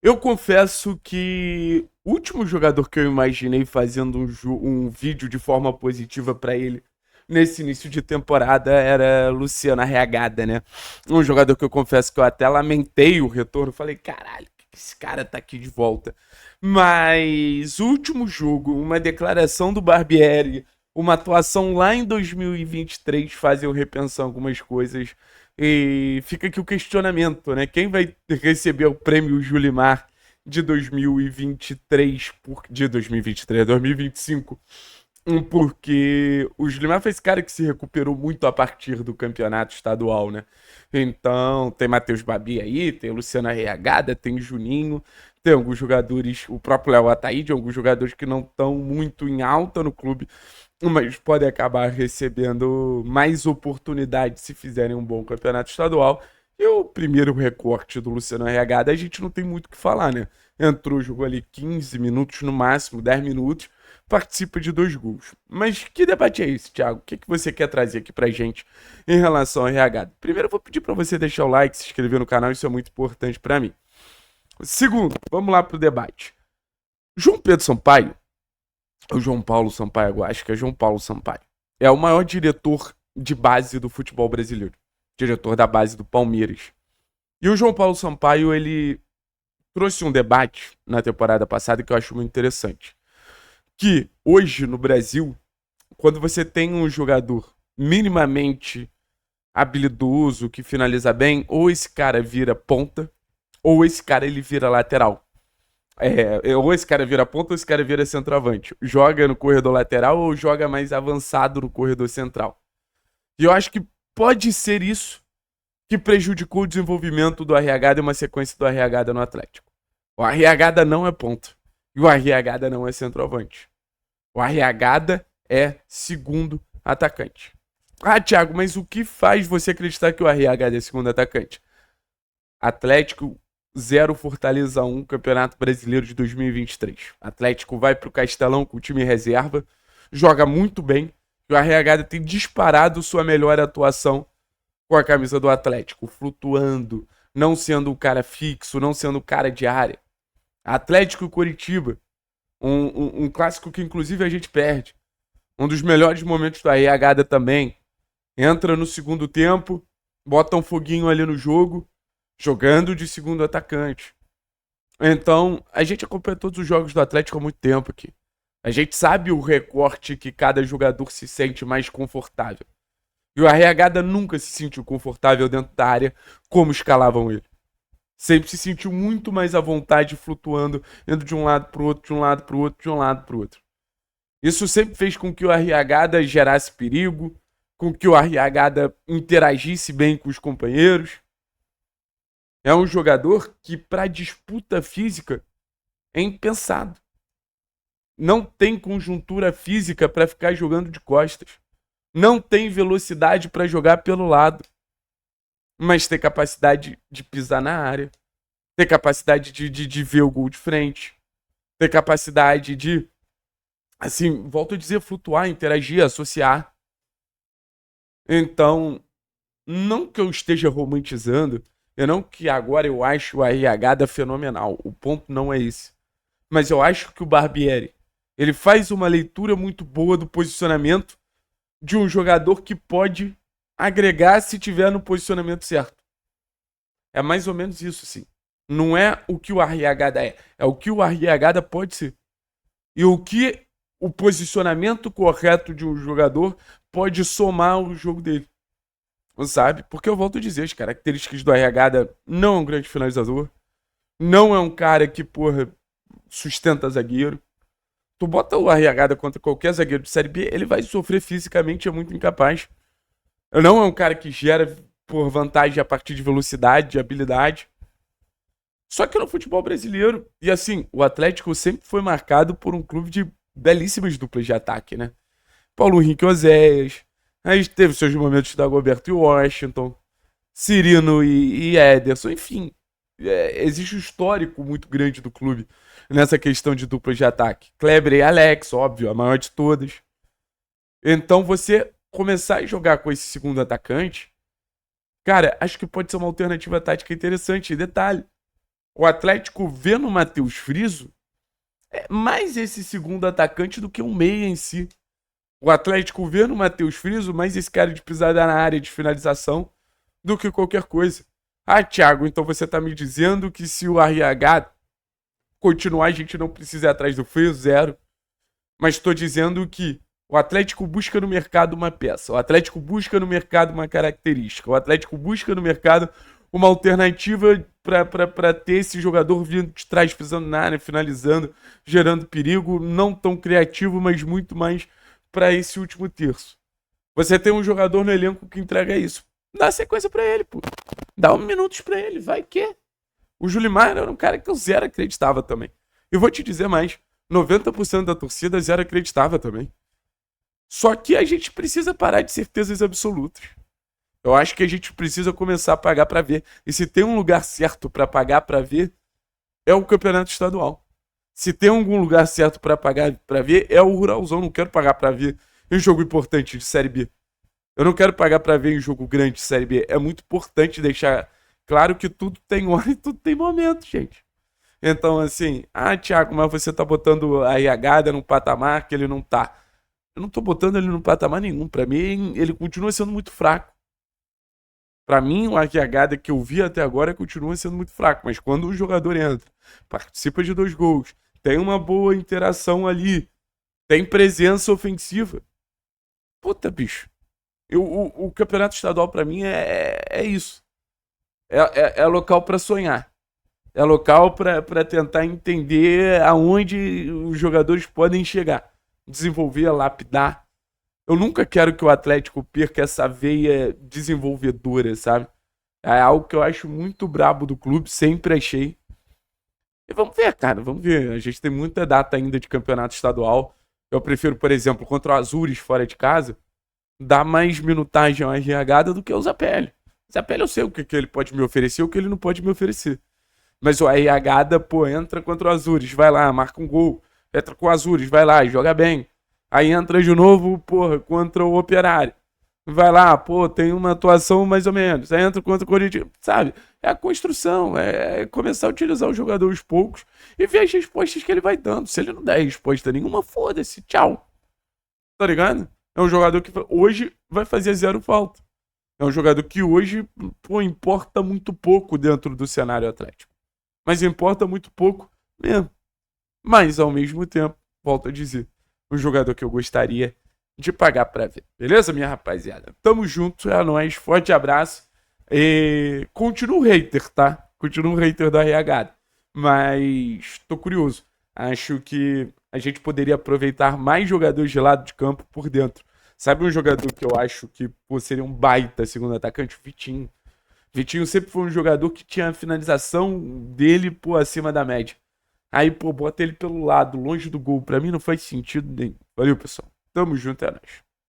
Eu confesso que o último jogador que eu imaginei fazendo um vídeo de forma positiva pra ele nesse início de temporada era Luciano Arriagada, né? Um jogador que eu confesso que eu até lamentei o retorno. Falei, caralho, que esse cara tá aqui de volta. Mas o último jogo, uma declaração do Barbieri, uma atuação lá em 2023 fazem eu repensar algumas coisas. E fica aqui o questionamento, né? Quem vai receber o prêmio Julimar de 2023 de 2023, 2025? Porque o Julimar foi esse cara que se recuperou muito a partir do campeonato estadual, né? Então, tem Matheus Babi aí, tem Luciano Arriagada, tem Juninho, tem alguns jogadores, o próprio Léo Ataíde, alguns jogadores que não estão muito em alta no clube, mas podem acabar recebendo mais oportunidades se fizerem um bom campeonato estadual. E o primeiro recorte do Luciano RH, a gente não tem muito o que falar, né? Entrou, jogou ali 15 minutos no máximo, 10 minutos, participa de 2 gols. Mas que debate é esse, Thiago? O que você quer trazer aqui pra gente em relação ao RH? Primeiro, eu vou pedir pra você deixar o like, se inscrever no canal, isso é muito importante pra mim. Segundo, vamos lá pro debate. João Pedro Sampaio, o João Paulo Sampaio, eu acho que é João Paulo Sampaio, é o maior diretor de base do futebol brasileiro. Diretor da base do Palmeiras. E o João Paulo Sampaio, ele trouxe um debate na temporada passada que eu acho muito interessante. Que hoje no Brasil, quando você tem um jogador minimamente habilidoso, que finaliza bem, ou esse cara vira ponta, ou esse cara ele vira lateral. Ou esse cara vira ponta ou esse cara vira centroavante. Joga no corredor lateral ou joga mais avançado no corredor central. E eu acho que pode ser isso que prejudicou o desenvolvimento do Arriagada e uma sequência do Arriagada no Atlético. O Arriagada não é ponta. E o Arriagada não é centroavante. O Arriagada é segundo atacante. Ah, Thiago, mas o que faz você acreditar que o Arriagada é segundo atacante? Atlético 0, Fortaleza 1, Campeonato Brasileiro de 2023. Atlético vai pro Castelão com o time reserva, joga muito bem. E o Arriagada tem disparado sua melhor atuação com a camisa do Atlético, flutuando, não sendo um cara fixo, não sendo um cara de área. Atlético e Coritiba, um clássico que inclusive a gente perde. Um dos melhores momentos do Arriagada também. Entra no segundo tempo, bota um foguinho ali no jogo, jogando de segundo atacante. Então, a gente acompanha todos os jogos do Atlético há muito tempo aqui. A gente sabe o recorte que cada jogador se sente mais confortável. E o Arriagada nunca se sentiu confortável dentro da área como escalavam ele. Sempre se sentiu muito mais à vontade flutuando, indo de um lado pro outro, de um lado pro outro, de um lado pro outro. Isso sempre fez com que o Arriagada gerasse perigo, com que o Arriagada interagisse bem com os companheiros. É um jogador que, para disputa física, é impensado. Não tem conjuntura física para ficar jogando de costas. Não tem velocidade para jogar pelo lado. Mas tem capacidade de pisar na área. Tem capacidade de ver o gol de frente. Tem capacidade de, assim, volto a dizer, flutuar, interagir, associar. Então, não que eu esteja romantizando, eu não que agora eu acho o Arriagada fenomenal. O ponto não é esse. Mas eu acho que o Barbieri, ele faz uma leitura muito boa do posicionamento de um jogador que pode agregar se tiver no posicionamento certo. É mais ou menos isso, sim. Não é o que o Arriagada é o que o Arriagada pode ser. E o que o posicionamento correto de um jogador pode somar ao jogo dele. Sabe? Porque eu volto a dizer, as características do Arriagada não é um grande finalizador. Não é um cara que, porra, sustenta zagueiro. Tu bota o Arriagada contra qualquer zagueiro de Série B, ele vai sofrer fisicamente, é muito incapaz. Não é um cara que gera por vantagem a partir de velocidade, de habilidade. Só que no futebol brasileiro, e assim, o Atlético sempre foi marcado por um clube de belíssimas duplas de ataque, né? Paulo Henrique Oséias, aí teve seus momentos da Dagoberto e Washington, Cirino e Ederson, enfim. Existe um histórico muito grande do clube nessa questão de duplas de ataque. Kleber e Alex, óbvio, a maior de todas. Então você começar a jogar com esse segundo atacante, cara, acho que pode ser uma alternativa tática interessante. E detalhe, O Atlético vê no Matheus Friso mais esse segundo atacante do que um meia em si. O Atlético vê no Matheus Friso mais esse cara de pisada na área de finalização do que qualquer coisa. Ah, Thiago, então você tá me dizendo que se o RH continuar, a gente não precisa ir atrás do Friso? Zero. Mas estou dizendo que o Atlético busca no mercado uma peça, o Atlético busca no mercado uma característica, o Atlético busca no mercado uma alternativa para ter esse jogador vindo de trás, pisando na área, finalizando, gerando perigo, não tão criativo, mas muito mais para esse último terço. Você tem um jogador no elenco que entrega isso. Dá sequência para ele, pô. Dá 1 minutos para ele, vai que. O Julimar era um cara que eu zero acreditava também. E vou te dizer mais, 90% da torcida zero acreditava também. Só que a gente precisa parar de certezas absolutas. Eu acho que a gente precisa começar a pagar para ver. E se tem um lugar certo para pagar para ver, é o campeonato estadual. Se tem algum lugar certo para pagar para ver, é o Ruralzão. Não quero pagar para ver em jogo importante de Série B. Eu não quero pagar para ver em jogo grande de Série B. É muito importante deixar claro que tudo tem hora e tudo tem momento, gente. Então, assim, Thiago, mas você tá botando a IH num patamar que ele não tá. Eu não tô botando ele num patamar nenhum. Pra mim, ele continua sendo muito fraco. Pra mim, o IH que eu vi até agora continua sendo muito fraco. Mas quando o jogador entra, participa de 2 gols, tem uma boa interação ali, tem presença ofensiva. Puta, bicho. O campeonato estadual pra mim é isso. É local pra sonhar. É local para tentar entender aonde os jogadores podem chegar. Desenvolver, lapidar. Eu nunca quero que o Atlético perca essa veia desenvolvedora, sabe? É algo que eu acho muito brabo do clube, sempre achei. E vamos ver, cara, vamos ver. A gente tem muita data ainda de campeonato estadual. Eu prefiro, por exemplo, contra o Azures fora de casa, dar mais minutagem ao RH do que o Zapelli. Zapelli eu sei o que ele pode me oferecer e o que ele não pode me oferecer. Mas o RH, pô, entra contra o Azures, vai lá, marca um gol. Entra com o Azures, vai lá, joga bem. Aí entra de novo, porra, contra o Operário. Vai lá, pô, tem uma atuação mais ou menos. Aí entra contra o Corinthians, sabe? É a construção, é começar a utilizar o jogador aos poucos e ver as respostas que ele vai dando. Se ele não der resposta nenhuma, foda-se, tchau. Tá ligado? É um jogador que hoje vai fazer 0 falta. É um jogador que hoje, pô, importa muito pouco dentro do cenário atlético. Mas importa muito pouco mesmo. Mas, ao mesmo tempo, volto a dizer, um jogador que eu gostaria de pagar pra ver. Beleza, minha rapaziada? Tamo junto, é nóis, forte abraço. E continuo hater, tá? Continuo hater da RH. Mas tô curioso. Acho que a gente poderia aproveitar mais jogadores de lado de campo por dentro. Sabe um jogador que eu acho que seria um baita segundo atacante? O Vitinho. Vitinho sempre foi um jogador que tinha a finalização dele, pô, acima da média. Aí, pô, bota ele pelo lado, longe do gol. Pra mim não faz sentido nenhum. Valeu, pessoal. Tamo junto, é nóis.